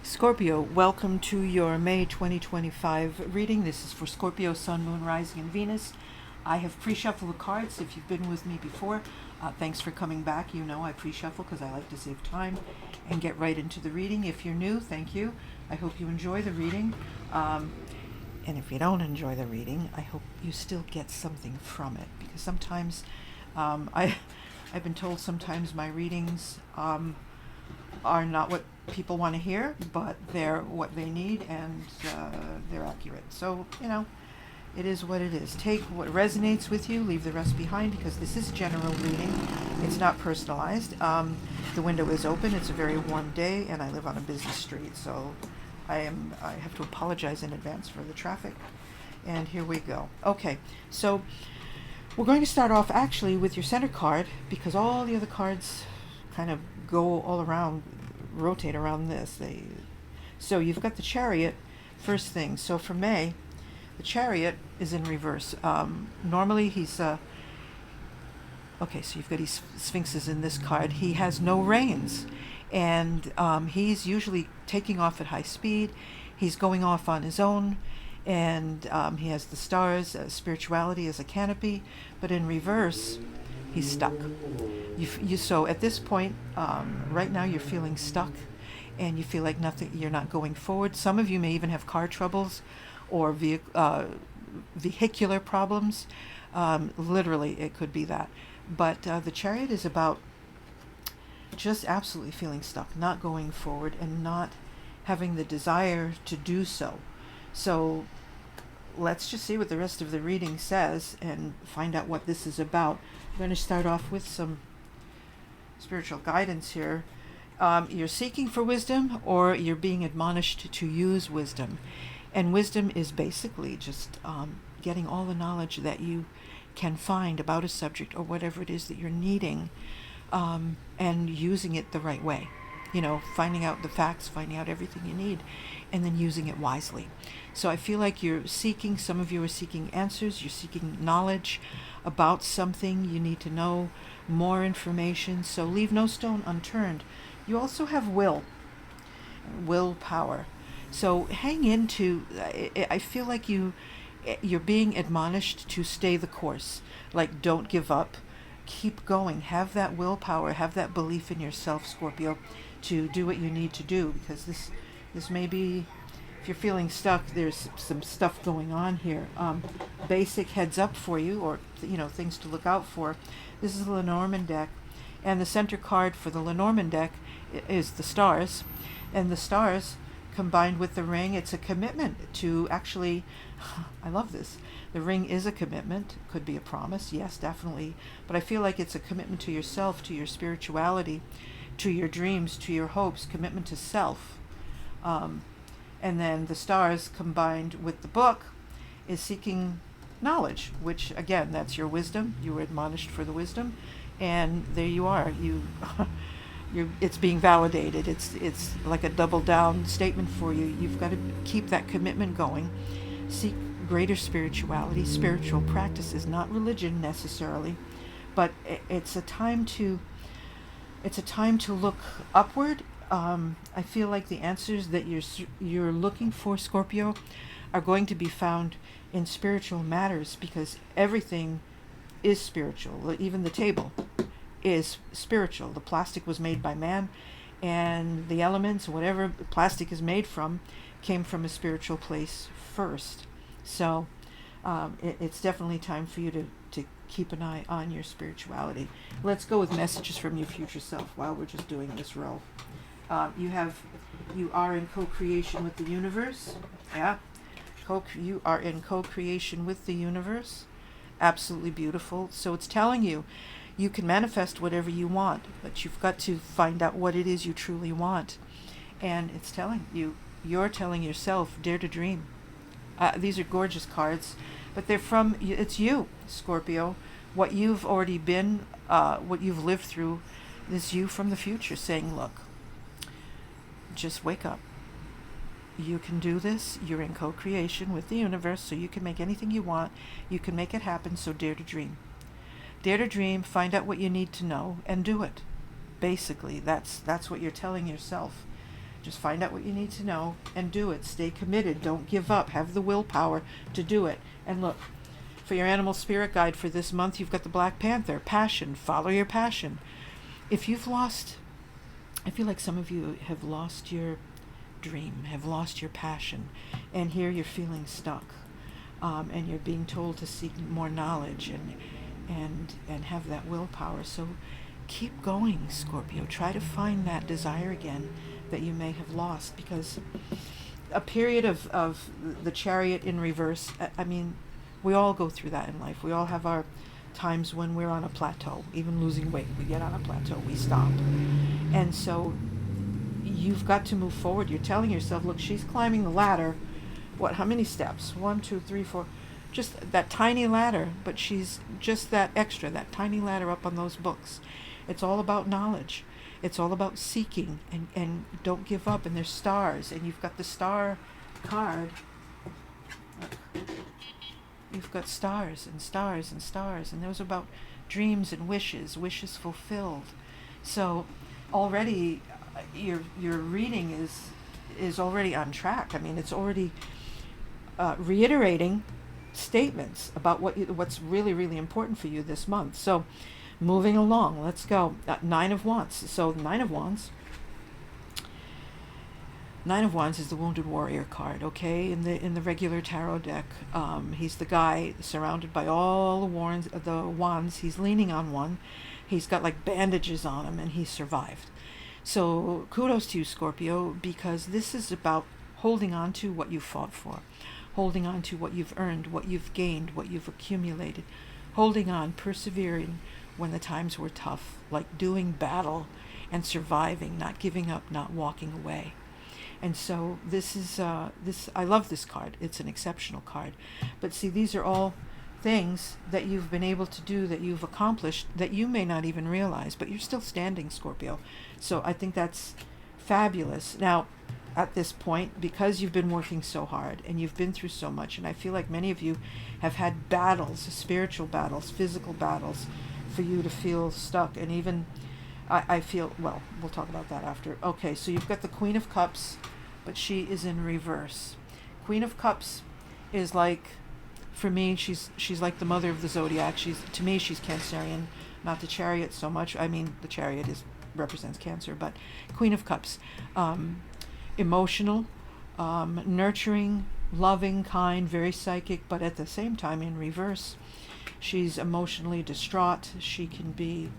Scorpio, welcome to your May 2025 reading. This is for Scorpio, Sun, Moon, Rising, and Venus. I have pre-shuffled the cards. If you've been with me before, thanks for coming back. You know I pre-shuffle because I like to save time and get right into the reading. If you're new, thank you. I hope you enjoy the reading. And if you don't enjoy the reading, I hope you still get something from it. Because sometimes I've been told sometimes my readings are not what people want to hear, but they're what they need, and they're accurate. So, it is what it is. Take what resonates with you, leave the rest behind, because this is general reading. It's not personalized. The window is open. It's a very warm day, and I live on a busy street, so I have to apologize in advance for the traffic. And here we go. Okay, so we're going to start off actually with your center card, because all the other cards kind of go all around, rotate around this. So you've got the Chariot first thing. So for May, the Chariot is in reverse. Normally he's okay, so you've got these sphinxes in this card. He has no reins, and he's usually taking off at high speed. He's going off on his own, and he has the stars, spirituality as a canopy, but in reverse he's stuck. So at this point, right now you're feeling stuck, and you feel like you're not going forward. Some of you may even have car troubles or vehicular problems. Literally, it could be that. But the Chariot is about just absolutely feeling stuck, not going forward, and not having the desire to do so. So let's just see what the rest of the reading says and find out what this is about. I'm going to start off with some spiritual guidance here. You're seeking for wisdom, or you're being admonished to use wisdom. And wisdom is basically just getting all the knowledge that you can find about a subject or whatever it is that you're needing, and using it the right way. Finding out the facts, finding out everything you need, and then using it wisely. So I feel like some of you are seeking answers, you're seeking knowledge about something, you need to know more information, so leave no stone unturned. You also have willpower. So hang into, I feel like you're being admonished to stay the course. Like, don't give up, keep going, have that willpower, have that belief in yourself, Scorpio, to do what you need to do, because this may be, if you're feeling stuck, there's some stuff going on here. Basic heads up for you, or things to look out for. This is the Lenormand deck, and the center card for the Lenormand deck is the stars, and the stars combined with the ring, it's a commitment to actually, I love this. The ring is a commitment, could be a promise, yes, definitely, but I feel like it's a commitment to yourself, to your spirituality, to your dreams, to your hopes, commitment to self. And then the stars combined with the book is seeking knowledge, which again, that's your wisdom. You were admonished for the wisdom, and there you are. It's being validated. It's like a double down statement for you. You've got to keep that commitment going. Seek greater spirituality, spiritual practices, not religion necessarily, but it's a time to look upward. I feel like the answers that you're looking for, Scorpio, are going to be found in spiritual matters, because everything is spiritual. Even the table is spiritual. The plastic was made by man, and the elements, whatever plastic is made from, came from a spiritual place first. So it's definitely time for you to keep an eye on your spirituality. Let's go with messages from your future self while we're just doing this row. You are in co-creation with the universe. Yeah. You are in co-creation with the universe. Absolutely beautiful. So it's telling you can manifest whatever you want, but you've got to find out what it is you truly want. And it's telling you're telling yourself, dare to dream. These are gorgeous cards, but it's you, Scorpio. What you've already been, what you've lived through, is you from the future saying, look, just wake up. You can do this. You're in co-creation with the universe, so you can make anything you want. You can make it happen, so dare to dream. Dare to dream, find out what you need to know, and do it. Basically, that's what you're telling yourself. Just find out what you need to know and do it. Stay committed. Don't give up. Have the willpower to do it. And look, for your animal spirit guide for this month, you've got the Black Panther, passion. Follow your passion. If you've lost, I feel like some of you have lost your dream, have lost your passion, and here you're feeling stuck, and you're being told to seek more knowledge and have that willpower. So keep going, Scorpio. Try to find that desire again that you may have lost, because a period of the Chariot in reverse, I mean, we all go through that in life. We all have our times when we're on a plateau. Even losing weight, we get on a plateau, we stop. And so you've got to move forward. You're telling yourself, look, she's climbing the ladder. What, how many steps? 1, 2, 3, 4. Just that tiny ladder, but she's just that extra, that tiny ladder up on those books. It's all about knowledge. It's all about seeking, and don't give up. And there's stars, and you've got the star card. You've got stars and stars and stars, and those are about dreams and wishes fulfilled. So already your reading is already on track. I mean, it's already reiterating statements about what's really, really important for you this month. So moving along, let's go. Nine of Wands. So Nine of Wands is the Wounded Warrior card, okay? In the regular tarot deck, he's the guy surrounded by all the wands. He's leaning on one. He's got like bandages on him, and he survived. So kudos to you, Scorpio, because this is about holding on to what you fought for, holding on to what you've earned, what you've gained, what you've accumulated, holding on, persevering when the times were tough, like doing battle and surviving, not giving up, not walking away. And so this is I love this card. It's an exceptional card. But see, these are all things that you've been able to do, that you've accomplished, that you may not even realize, but you're still standing, Scorpio. So I think that's fabulous. Now, at this point, because you've been working so hard and you've been through so much, and I feel like many of you have had battles, spiritual battles, physical battles, for you to feel stuck. And even I feel, well, we'll talk about that after. Okay, so you've got the Queen of Cups, but she is in reverse. Queen of Cups is like, for me, she's like the mother of the zodiac. To me, she's Cancerian, not the Chariot so much. I mean, the Chariot represents Cancer, but Queen of Cups, emotional, nurturing, loving, kind, very psychic, but at the same time in reverse. She's emotionally distraught. She can be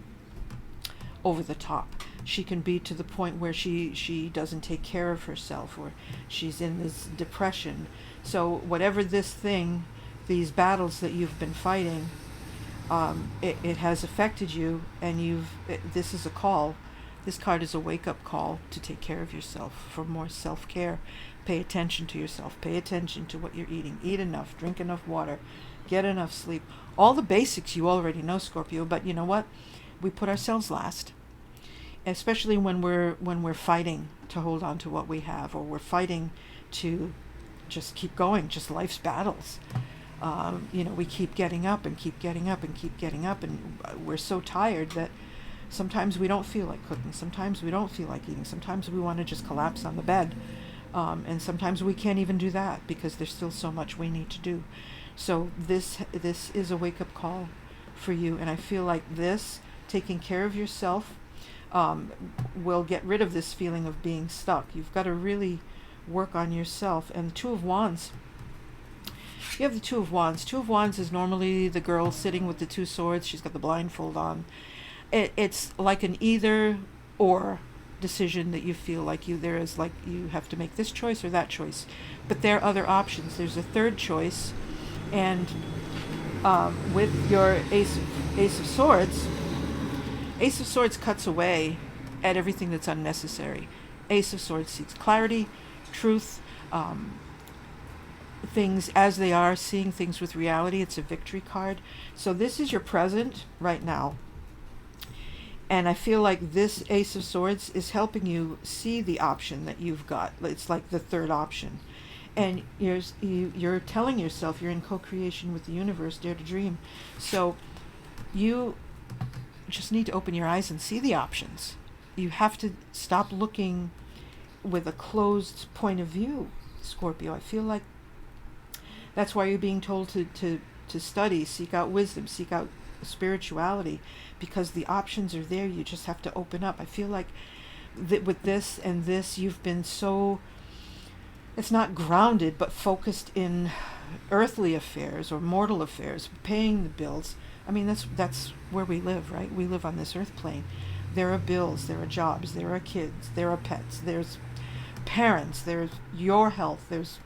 over the top. She can be to the point where she doesn't take care of herself, or she's in this depression. So whatever this thing, these battles that you've been fighting, it has affected you, and this is a call. This card is a wake-up call to take care of yourself, for more self-care. Pay attention to yourself. Pay attention to what you're eating. Eat enough. Drink enough water. Get enough sleep. All the basics you already know, Scorpio, but you know what? We put ourselves last, especially when we're fighting to hold on to what we have, or we're fighting to just keep going, just life's battles. We keep getting up and keep getting up and keep getting up, and we're so tired that sometimes we don't feel like cooking. Sometimes we don't feel like eating. Sometimes we want to just collapse on the bed. And sometimes we can't even do that because there's still so much we need to do. So this is a wake-up call for you. And I feel like this, taking care of yourself, will get rid of this feeling of being stuck. You've got to really work on yourself. And the Two of Wands, you have the Two of Wands. Two of Wands is normally the girl sitting with the two swords. She's got the blindfold on. It's like an either or decision that you feel like you have to make this choice or that choice. But there are other options. There's a third choice. And with your Ace of Swords, Ace of Swords cuts away at everything that's unnecessary. Ace of Swords seeks clarity, truth, things as they are, seeing things with reality. It's a victory card. So this is your present right now. And I feel like this Ace of Swords is helping you see the option that you've got. It's like the third option. And you're telling yourself you're in co-creation with the universe, dare to dream. So you just need to open your eyes and see the options. You have to stop looking with a closed point of view, Scorpio. I feel like that's why you're being told to study, seek out wisdom, seek out spirituality, because the options are there. You just have to open up. I feel like with this and this, you've been so, it's not grounded, but focused in earthly affairs or mortal affairs, paying the bills. I mean, that's where we live, right? We live on this earth plane. There are bills, there are jobs, there are kids, there are pets, there's parents, there's your health, there's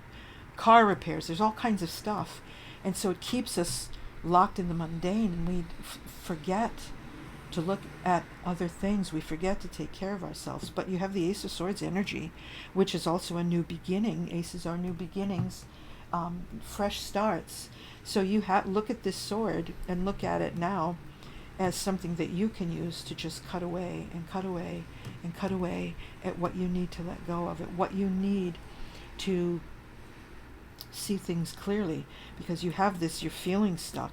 car repairs, there's all kinds of stuff. And so it keeps us locked in the mundane, and we forget to look at other things. We forget to take care of ourselves. But you have the Ace of Swords energy, which is also a new beginning. Aces are new beginnings, fresh starts. So you look at this sword and look at it now as something that you can use to just cut away and cut away and cut away at what you need to let go of, at what you need to see things clearly, because you have this, you're feeling stuck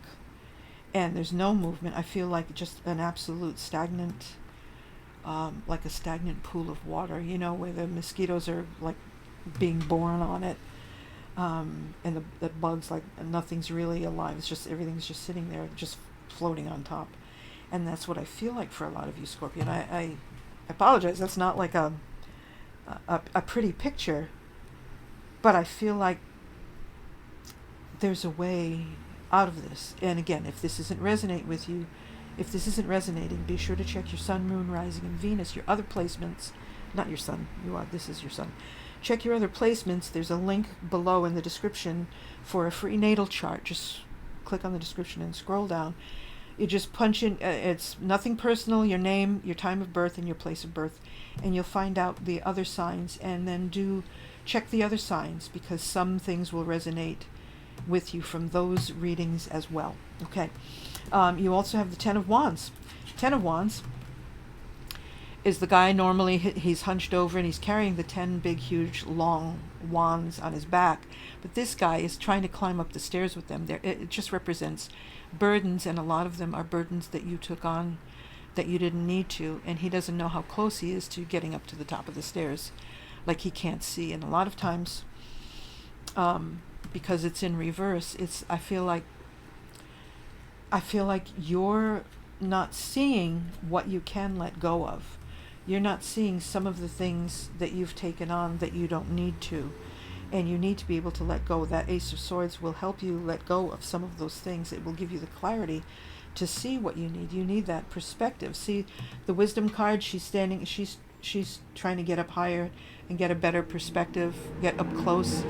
and there's no movement. I feel like just an absolute stagnant, like a stagnant pool of water, you know, where the mosquitoes are like being born on it, and the bugs, like nothing's really alive. It's just, everything's just sitting there, just floating on top. And that's what I feel like for a lot of you, Scorpio. And I apologize, that's not like a pretty picture, but I feel like there's a way out of this. And again, if this isn't resonate with you, if this isn't resonating, be sure to check your sun, moon, rising, and Venus, your other placements. Not your sun, this is your sun. Check your other placements. There's a link below in the description for a free natal chart. Just click on the description and scroll down. You just punch in, it's nothing personal, your name, your time of birth, and your place of birth, and you'll find out the other signs, and then check the other signs, because some things will resonate with you from those readings as well. Okay. You also have the Ten of Wands. Ten of Wands is the guy, normally he's hunched over and he's carrying the 10 big, huge, long wands on his back. But this guy is trying to climb up the stairs with them. It just represents burdens, and a lot of them are burdens that you took on that you didn't need to. And he doesn't know how close he is to getting up to the top of the stairs. Like he can't see. And a lot of times, because it's in reverse, I feel like you're not seeing what you can let go of. You're not seeing some of the things that you've taken on that you don't need to, and you need to be able to let go. That Ace of Swords will help you let go of some of those things. It will give you the clarity to see what you need. You need that perspective. See, the Wisdom card, she's trying to get up higher and get a better perspective, get up close.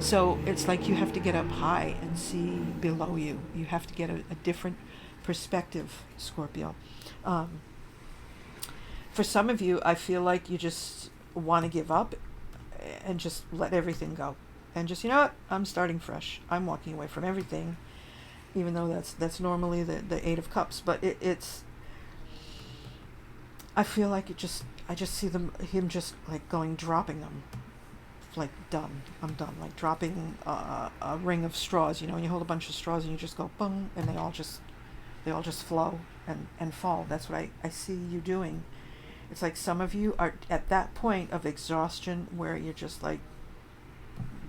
So it's like you have to get up high and see below you. You have to get a different perspective, Scorpio. For some of you, I feel like you just want to give up and just let everything go. And just, you know what, I'm starting fresh. I'm walking away from everything, even though that's normally the Eight of Cups. But it's, I feel like I just see him just like dropping them, like done. I'm done. Like dropping a ring of straws. You know, when you hold a bunch of straws and you just go boom, and they all just flow and fall. That's what I see you doing. It's like some of you are at that point of exhaustion where you're just like,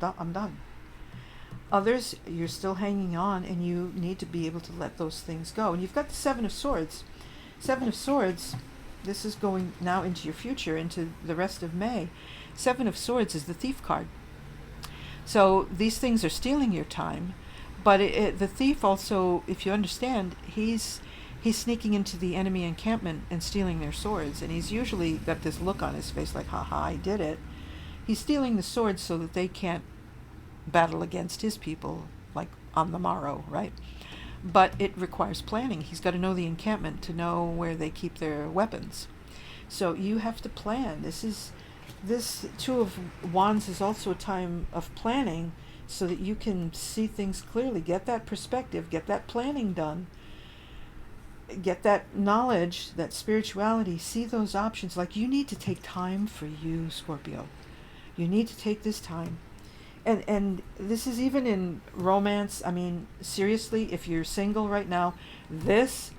I'm done. Others, you're still hanging on, and you need to be able to let those things go. And you've got the Seven of Swords. Seven of Swords, this is going now into your future, into the rest of May. Seven of Swords is the Thief card. So these things are stealing your time, but the thief also, if you understand, he's sneaking into the enemy encampment and stealing their swords, and he's usually got this look on his face like, haha, I did it. He's stealing the swords so that they can't battle against his people, like on the morrow, right? But it requires planning. He's got to know the encampment to know where they keep their weapons. So you have to plan. This Two of Wands is also a time of planning, so that you can see things clearly, get that perspective, get that planning done, get that knowledge, that spirituality, see those options. Like, you need to take time for you, Scorpio. You need to take this time. And this is even in romance. I mean, seriously, if you're single right now, this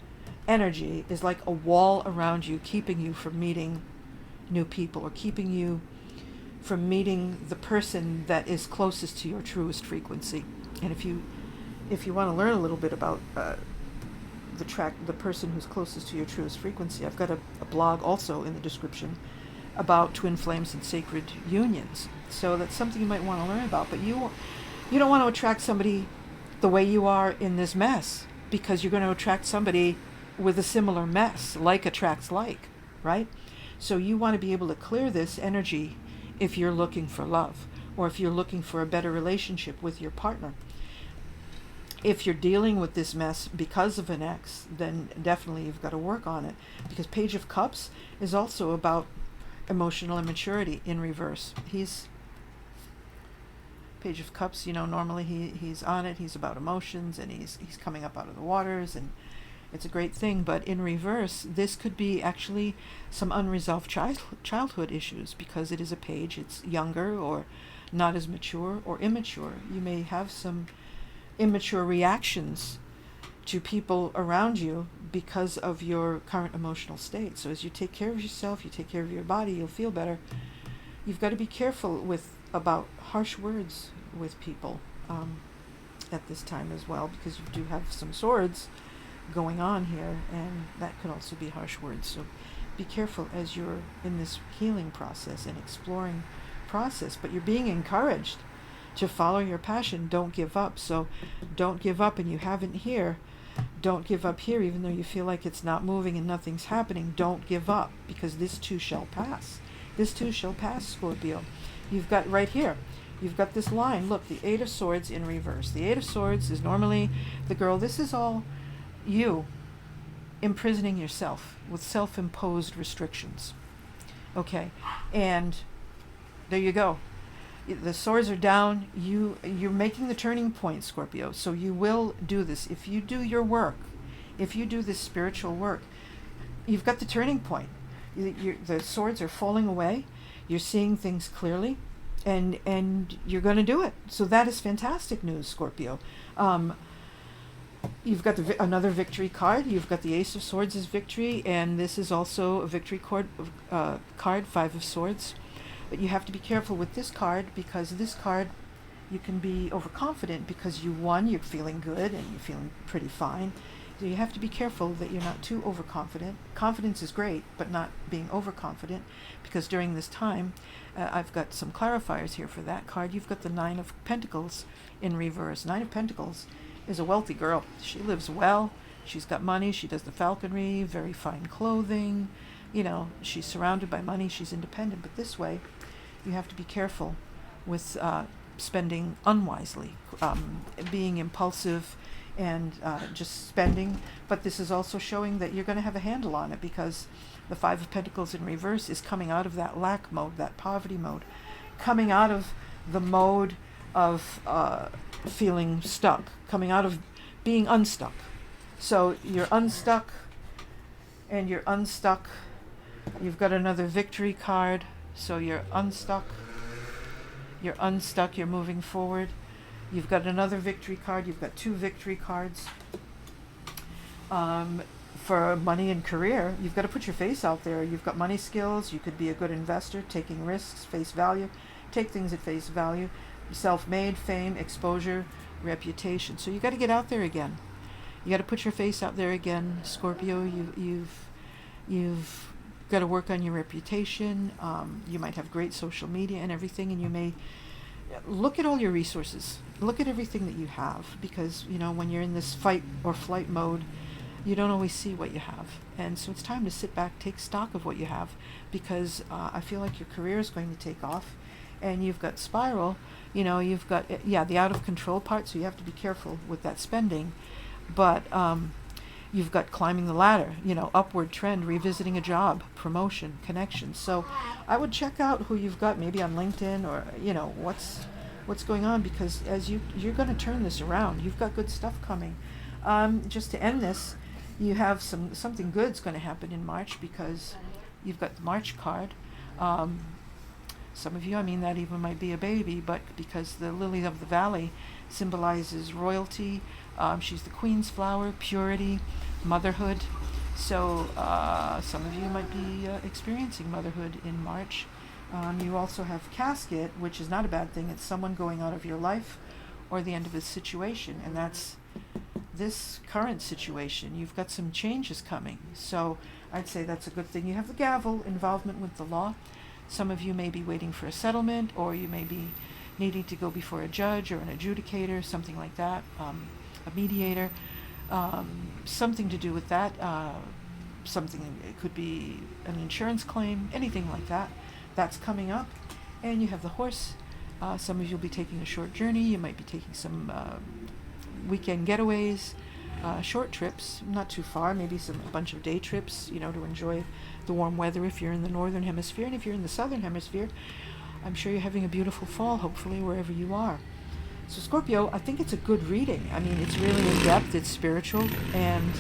energy is like a wall around you, keeping you from meeting new people, or keeping you from meeting the person that is closest to your truest frequency. And if you want to learn a little bit about the person who's closest to your truest frequency, I've got a blog also in the description about twin flames and sacred unions. So that's something you might want to learn about. But you don't want to attract somebody the way you are in this mess, because you're going to attract somebody with a similar mess. Like attracts like, right? So you want to be able to clear this energy if you're looking for love, or if you're looking for a better relationship with your partner. If you're dealing with this mess because of an ex, then definitely you've got to work on it, because Page of Cups is also about emotional immaturity in reverse. Page of Cups, normally he's on it, he's about emotions, and he's coming up out of the waters, and it's a great thing. But in reverse, this could be actually some unresolved childhood issues, because it is a page. It's younger, or not as mature, or immature. You may have some immature reactions to people around you because of your current emotional state. So as you take care of yourself, you take care of your body, you'll feel better. You've got to be careful about harsh words with people at this time as well, because you do have some swords going on here, and that could also be harsh words. So be careful as you're in this healing process and exploring process. But you're being encouraged to follow your passion. Don't give up. So don't give up, and you haven't here. Don't give up here, even though you feel like it's not moving and nothing's happening. Don't give up, because this too shall pass. This too shall pass, Scorpio. You've got right here, you've got this line. Look, the Eight of Swords in reverse. The Eight of Swords is normally the girl. This is all you imprisoning yourself with self-imposed restrictions. Okay, and there you go. The swords are down. You're making the turning point, Scorpio. So you will do this. If you do your work, if you do this spiritual work, you've got the turning point. The swords are falling away. You're seeing things clearly, and you're going to do it. So that is fantastic news, Scorpio. You've got another victory card. You've got the Ace of Swords as victory, and this is also a victory card, Five of Swords. But you have to be careful with this card, because this card, you can be overconfident because you won, you're feeling good, and you're feeling pretty fine. So you have to be careful that you're not too overconfident. Confidence is great, but not being overconfident, because during this time, I've got some clarifiers here for that card. You've got the Nine of Pentacles in reverse. Nine of Pentacles is a wealthy girl. She lives well. She's got money. She does the falconry, very fine clothing. She's surrounded by money. She's independent. But this way, you have to be careful with spending unwisely, being impulsive, and just spending. But this is also showing that you're going to have a handle on it, because the Five of Pentacles in reverse is coming out of that lack mode, that poverty mode, coming out of the mode of feeling stuck, coming out of being unstuck. So you're unstuck, and you're unstuck. You've got another victory card. So you're unstuck. You're unstuck. You're moving forward. You've got another victory card. You've got two victory cards. For money and career, you've got to put your face out there. You've got money skills. You could be a good investor, taking risks, face value. Take things at face value. Self-made, fame, exposure, reputation. So you got to get out there again. You got to put your face out there again, Scorpio. You've got to work on your reputation. You might have great social media and everything, and you may look at all your resources. Look at everything that you have, because when you're in this fight or flight mode, you don't always see what you have. And so it's time to sit back, take stock of what you have, because I feel like your career is going to take off. And you've got spiral, you've got the out of control part, so you have to be careful with that spending. But you've got climbing the ladder, upward trend, revisiting a job, promotion, connections. So I would check out who you've got, maybe on LinkedIn, or what's going on, because as you're going to turn this around. You've got good stuff coming. Just to end this, you have something good's going to happen in March, because you've got the March card. Some of you, that even might be a baby, but because the lily of the valley symbolizes royalty. She's the queen's flower, purity, motherhood. So some of you might be experiencing motherhood in March. You also have casket, which is not a bad thing. It's someone going out of your life or the end of a situation, and that's this current situation. You've got some changes coming, so I'd say that's a good thing. You have the gavel, involvement with the law. Some of you may be waiting for a settlement, or you may be needing to go before a judge or an adjudicator, something like that, a mediator, something to do with that. Something, it could be an insurance claim, anything like that. That's coming up. And you have the horse. Some of you will be taking a short journey. You might be taking some weekend getaways, short trips, not too far, maybe a bunch of day trips, to enjoy the warm weather if you're in the northern hemisphere. And if you're in the southern hemisphere, I'm sure you're having a beautiful fall, hopefully, wherever you are. So Scorpio, I think it's a good reading. I mean, it's really in depth, it's spiritual, and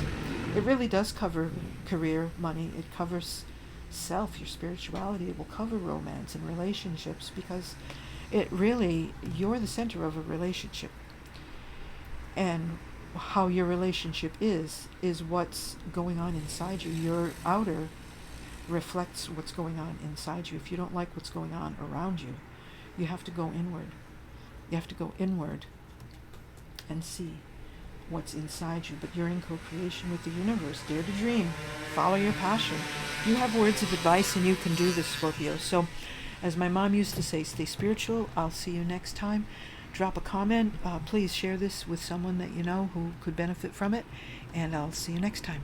it really does cover career, money. It covers self, your spirituality. It will cover romance and relationships, because you're the center of a relationship. And how your relationship is what's going on inside you. Your outer reflects what's going on inside you. If you don't like what's going on around you, you have to go inward. You have to go inward and see what's inside you. But you're in co-creation with the universe. Dare to dream. Follow your passion. You have words of advice, and you can do this, Scorpio. So, as my mom used to say, stay spiritual. I'll see you next time. Drop a comment. Please share this with someone that you know who could benefit from it. And I'll see you next time.